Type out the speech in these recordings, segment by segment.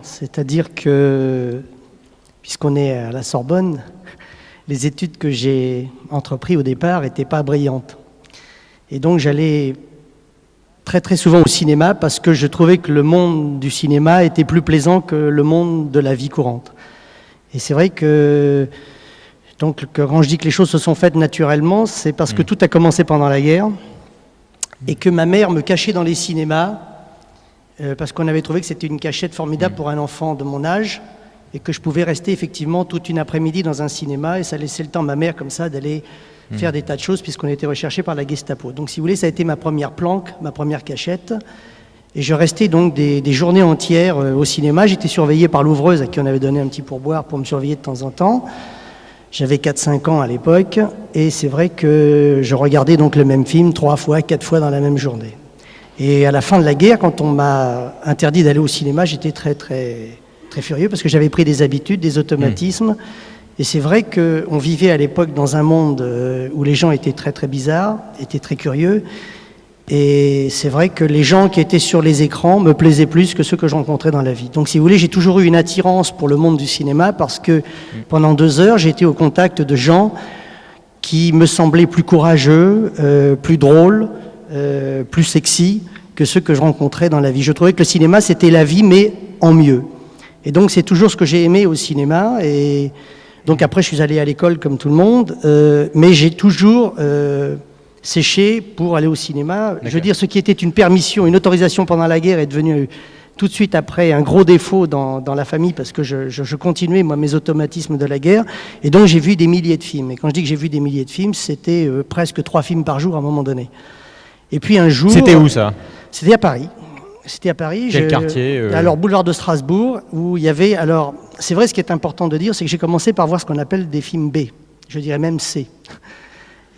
C'est-à-dire que, puisqu'on est à la Sorbonne, les études que j'ai entreprises au départ n'étaient pas brillantes. Et donc j'allais très très souvent au cinéma parce que je trouvais que le monde du cinéma était plus plaisant que le monde de la vie courante. Et c'est vrai que, donc, quand je dis que les choses se sont faites naturellement, c'est parce que tout a commencé pendant la guerre et que ma mère me cachait dans les cinémas parce qu'on avait trouvé que c'était une cachette formidable pour un enfant de mon âge et que je pouvais rester effectivement toute une après-midi dans un cinéma et ça laissait le temps à ma mère comme ça d'aller faire des tas de choses puisqu'on était recherché par la Gestapo. Donc si vous voulez, ça a été ma première planque, ma première cachette. Et je restais donc des journées entières au cinéma. J'étais surveillé par l'ouvreuse à qui on avait donné un petit pourboire pour me surveiller de temps en temps. J'avais 4-5 ans à l'époque et c'est vrai que je regardais donc le même film 3 fois, 4 fois dans la même journée. Et à la fin de la guerre, quand on m'a interdit d'aller au cinéma, j'étais très très très furieux parce que j'avais pris des habitudes, des automatismes. Et c'est vrai qu'on vivait à l'époque dans un monde où les gens étaient très très bizarres, étaient très curieux. Et c'est vrai que les gens qui étaient sur les écrans me plaisaient plus que ceux que je rencontrais dans la vie. Donc si vous voulez, j'ai toujours eu une attirance pour le monde du cinéma parce que pendant 2 heures, j'ai été au contact de gens qui me semblaient plus courageux, plus drôles, plus sexy que ceux que je rencontrais dans la vie. Je trouvais que le cinéma, c'était la vie, mais en mieux. Et donc c'est toujours ce que j'ai aimé au cinéma. Et donc après, je suis allé à l'école comme tout le monde, mais j'ai toujours séché pour aller au cinéma. D'accord. Je veux dire, ce qui était une permission, une autorisation pendant la guerre est devenu tout de suite après un gros défaut dans la famille parce que je continuais, moi, mes automatismes de la guerre. Et donc j'ai vu des milliers de films. Et quand je dis que j'ai vu des milliers de films, c'était presque 3 films par jour à un moment donné. Et puis un jour... C'était où ça ? C'était à Paris. C'était à Paris. Quel quartier Alors, boulevard de Strasbourg, où il y avait... Alors, c'est vrai, ce qui est important de dire, c'est que j'ai commencé par voir ce qu'on appelle des films B. Je dirais même C.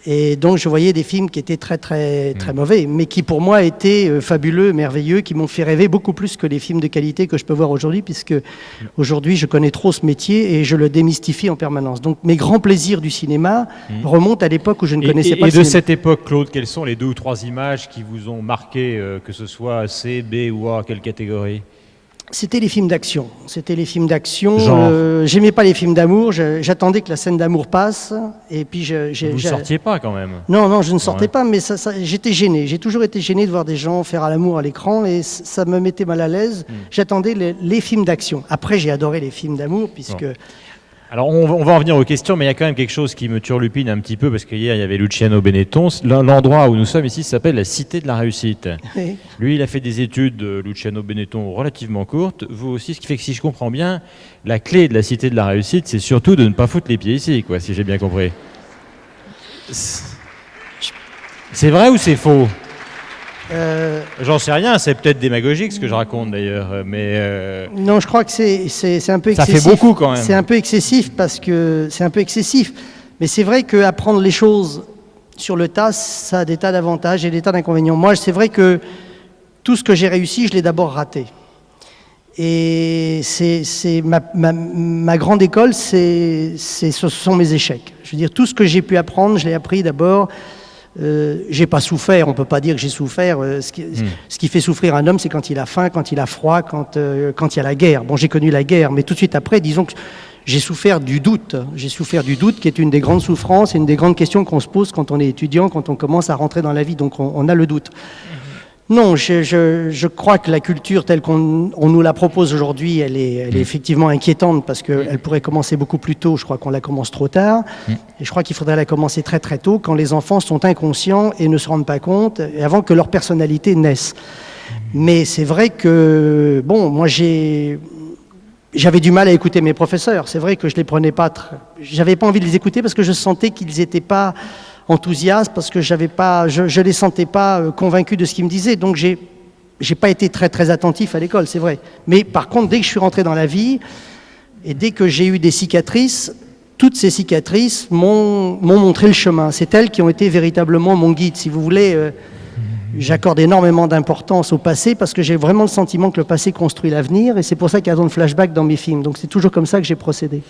Et donc, je voyais des films qui étaient très, très, très mauvais, mais qui, pour moi, étaient fabuleux, merveilleux, qui m'ont fait rêver beaucoup plus que les films de qualité que je peux voir aujourd'hui, puisque aujourd'hui, je connais trop ce métier et je le démystifie en permanence. Donc, mes grands plaisirs du cinéma remontent à l'époque où je ne connaissais pas le cinéma. Et de cette époque, Claude, quelles sont les 2 ou 3 images qui vous ont marqué, que ce soit C, B ou A, quelle catégorie ? C'était les films d'action. C'était les films d'action. Genre j'aimais pas les films d'amour. J'attendais que la scène d'amour passe. Et puis vous ne sortiez pas quand même ? Non, je ne sortais pas, mais j'étais gêné. J'ai toujours été gêné de voir des gens faire à l'amour à l'écran et ça me mettait mal à l'aise. J'attendais les films d'action. Après, j'ai adoré les films d'amour puisque... Alors, on va en venir aux questions, mais il y a quand même quelque chose qui me turlupine un petit peu, parce qu'hier, il y avait Luciano Benetton. L'endroit où nous sommes ici s'appelle la Cité de la Réussite. Oui. Lui, il a fait des études, Luciano Benetton, relativement courtes. Vous aussi, ce qui fait que, si je comprends bien, la clé de la Cité de la Réussite, c'est surtout de ne pas foutre les pieds ici, quoi, si j'ai bien compris. C'est vrai ou c'est faux ? J'en sais rien, c'est peut-être démagogique ce que je raconte d'ailleurs, mais... Non, je crois que c'est un peu excessif. Ça fait beaucoup quand même. C'est un peu excessif parce que c'est un peu excessif. Mais c'est vrai qu'apprendre les choses sur le tas, ça a des tas d'avantages et des tas d'inconvénients. Moi, c'est vrai que tout ce que j'ai réussi, je l'ai d'abord raté. Et c'est ma grande école, ce sont mes échecs. Je veux dire, tout ce que j'ai pu apprendre, je l'ai appris d'abord... j'ai pas souffert, on peut pas dire que j'ai souffert. Ce qui fait souffrir un homme, c'est quand il a faim, quand il a froid, quand il y a la guerre. Bon, j'ai connu la guerre, mais tout de suite après, disons que j'ai souffert du doute. J'ai souffert du doute, qui est une des grandes souffrances et une des grandes questions qu'on se pose quand on est étudiant, quand on commence à rentrer dans la vie. Donc, on a le doute. Non, je crois que la culture telle qu'on nous la propose aujourd'hui, elle est effectivement inquiétante parce qu'elle pourrait commencer beaucoup plus tôt. Je crois qu'on la commence trop tard. Et je crois qu'il faudrait la commencer très très tôt quand les enfants sont inconscients et ne se rendent pas compte, et avant que leur personnalité naisse. Mais c'est vrai que, bon, moi j'avais du mal à écouter mes professeurs. C'est vrai que je les prenais pas... J'avais pas envie de les écouter parce que je sentais qu'ils étaient pas... enthousiaste parce que je les sentais pas convaincus de ce qu'ils me disaient. Donc j'ai pas été très très attentif à l'école, c'est vrai. Mais par contre, dès que je suis rentré dans la vie et dès que j'ai eu des cicatrices, toutes ces cicatrices m'ont montré le chemin. C'est elles qui ont été véritablement mon guide. Si vous voulez, j'accorde énormément d'importance au passé parce que j'ai vraiment le sentiment que le passé construit l'avenir et c'est pour ça qu'il y a tant de flashbacks dans mes films. Donc c'est toujours comme ça que j'ai procédé.